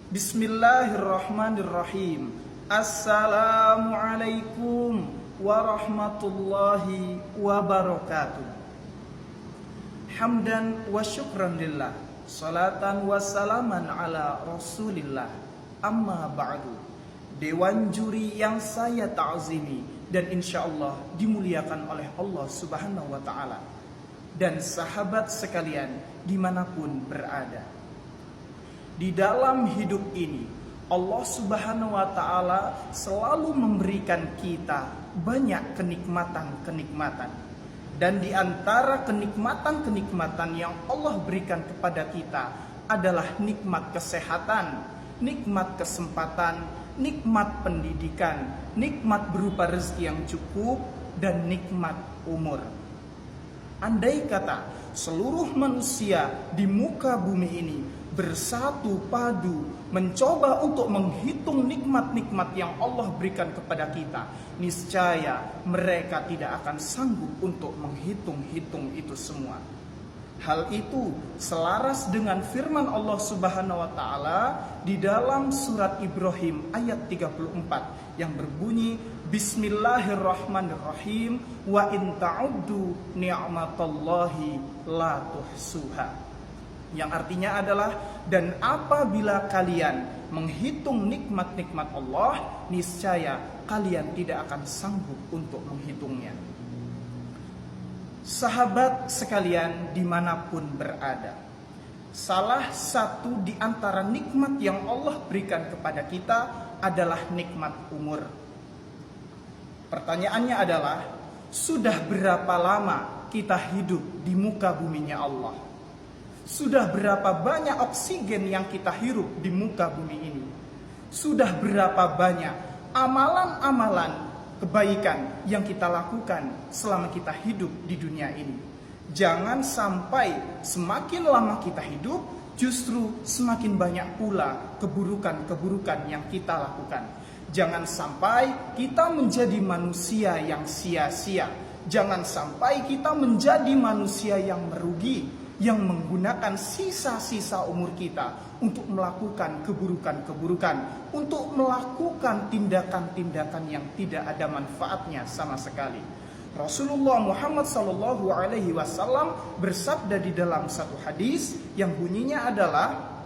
Bismillahirrahmanirrahim. Assalamualaikum warahmatullahi wabarakatuh. Hamdan wa syukran lillah, salatan wa salaman ala rasulillah. Amma ba'du. Dewan juri yang saya ta'zimi dan insyaallah dimuliakan oleh Allah subhanahu wa ta'ala, dan sahabat sekalian dimanapun berada. Di dalam hidup ini Allah subhanahu wa ta'ala selalu memberikan kita banyak kenikmatan-kenikmatan. Dan di antara kenikmatan-kenikmatan yang Allah berikan kepada kita adalah nikmat kesehatan, nikmat kesempatan, nikmat pendidikan, nikmat berupa rezeki yang cukup, dan nikmat umur. Andai kata seluruh manusia di muka bumi ini bersatu padu mencoba untuk menghitung nikmat-nikmat yang Allah berikan kepada kita, niscaya mereka tidak akan sanggup untuk menghitung-hitung itu semua. Hal itu selaras dengan firman Allah Subhanahu wa taala di dalam surat Ibrahim ayat 34 yang berbunyi, Bismillahirrahmanirrahim, wa in ta'uddu ni'matallahi la tuhsuha. Yang artinya adalah, dan apabila kalian menghitung nikmat-nikmat Allah, niscaya kalian tidak akan sanggup untuk menghitungnya. Sahabat sekalian dimanapun berada, salah satu di antara nikmat yang Allah berikan kepada kita adalah nikmat umur. Pertanyaannya adalah, sudah berapa lama kita hidup di muka buminya Allah? Sudah berapa banyak oksigen yang kita hirup di muka bumi ini? Sudah berapa banyak amalan-amalan kebaikan yang kita lakukan selama kita hidup di dunia ini? Jangan sampai semakin lama kita hidup, justru semakin banyak pula keburukan-keburukan yang kita lakukan. Jangan sampai kita menjadi manusia yang sia-sia. Jangan sampai kita menjadi manusia yang merugi, yang menggunakan sisa-sisa umur kita untuk melakukan keburukan-keburukan, untuk melakukan tindakan-tindakan yang tidak ada manfaatnya sama sekali. Rasulullah Muhammad SAW bersabda di dalam satu hadis yang bunyinya adalah,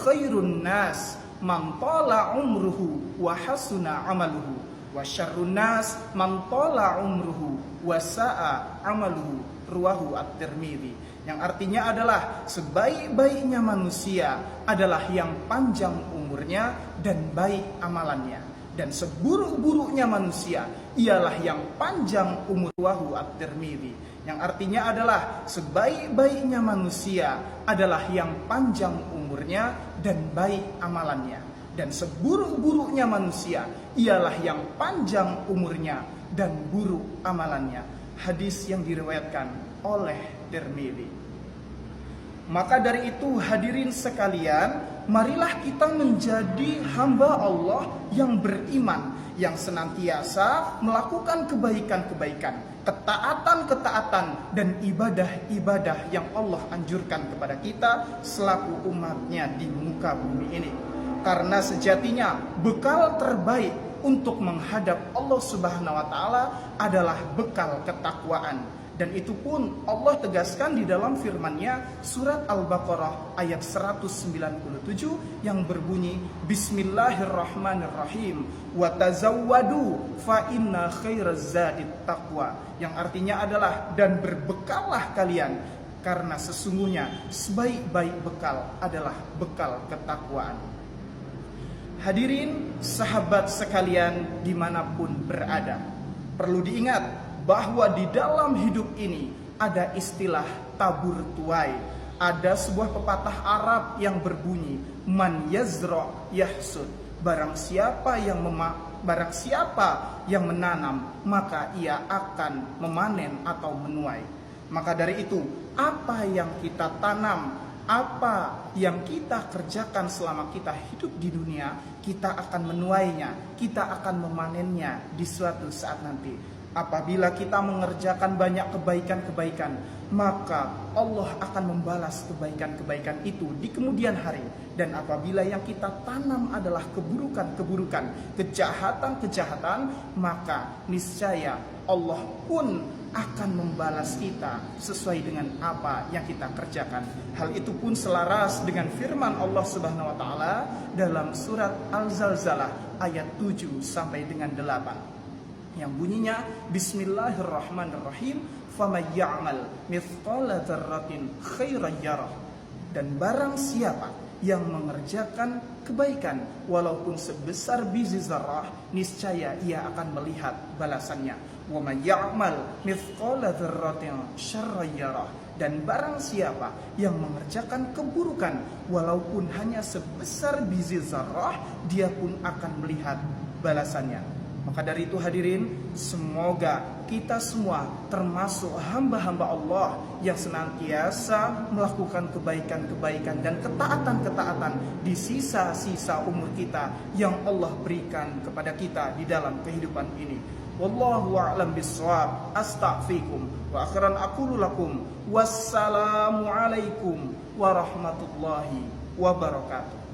khairun nas man tala umruhu wa hasuna amaluhu, wa syarrun nas man tala umruhu wa sa'a amaluhu, ruwahu at-Tirmidzi. Yang artinya adalah, sebaik-baiknya manusia adalah yang panjang umurnya dan baik amalannya, dan seburuk-buruknya manusia ialah yang panjang umur, ruwahu at-Tirmidzi. Yang artinya adalah, sebaik-baiknya manusia adalah yang panjang umurnya dan baik amalannya, dan seburuk-buruknya manusia ialah yang panjang umurnya dan buruk amalannya. Hadis yang diriwayatkan oleh Tirmidzi. Maka dari itu hadirin sekalian, marilah kita menjadi hamba Allah yang beriman, yang senantiasa melakukan kebaikan-kebaikan, ketaatan-ketaatan, dan ibadah-ibadah yang Allah anjurkan kepada kita selaku umatnya di muka bumi ini. Karena sejatinya bekal terbaik untuk menghadap Allah Subhanahu wa taala adalah bekal ketakwaan. Dan itu pun Allah tegaskan di dalam firman-Nya surat Al-Baqarah ayat 197 yang berbunyi, Bismillahirrahmanirrahim, wa tazawwadu fa inna khairaz zadit taqwa. Yang artinya adalah, dan berbekallah kalian, karena sesungguhnya sebaik-baik bekal adalah bekal ketakwaan. Hadirin sahabat sekalian dimanapun berada, perlu diingat bahwa di dalam hidup ini ada istilah tabur tuai. Ada sebuah pepatah Arab yang berbunyi, man yazra yahsud. Barang siapa yang menanam, maka ia akan memanen atau menuai. Maka dari itu, apa yang kita tanam, apa yang kita kerjakan selama kita hidup di dunia, kita akan menuainya, kita akan memanennya di suatu saat nanti. Apabila kita mengerjakan banyak kebaikan-kebaikan, maka Allah akan membalas kebaikan-kebaikan itu di kemudian hari. Dan apabila yang kita tanam adalah keburukan-keburukan, kejahatan-kejahatan, maka niscaya Allah pun akan membalas kita sesuai dengan apa yang kita kerjakan. Hal itu pun selaras dengan firman Allah Subhanahu wa taala dalam surat Al-Zalzalah ayat 7 sampai dengan 8. Yang bunyinya Bismillahirrahmanirrahim, faman ya'mal mithqala dzarratin khairan yarah. Dan barang siapa yang mengerjakan kebaikan walaupun sebesar biji zarah, niscaya ia akan melihat balasannya. Wa man ya'mal mithqala dzarratin syarran yarah. Dan barang siapa yang mengerjakan keburukan walaupun hanya sebesar biji zarah, dia pun akan melihat balasannya. Maka dari itu hadirin, semoga kita semua termasuk hamba-hamba Allah yang senantiasa melakukan kebaikan-kebaikan dan ketaatan-ketaatan di sisa-sisa umur kita yang Allah berikan kepada kita di dalam kehidupan ini. Wallahu a'lam bishawab. Astaghfirukum wa akhiran aqulu lakum wassalamu alaikum warahmatullahi wabarakatuh.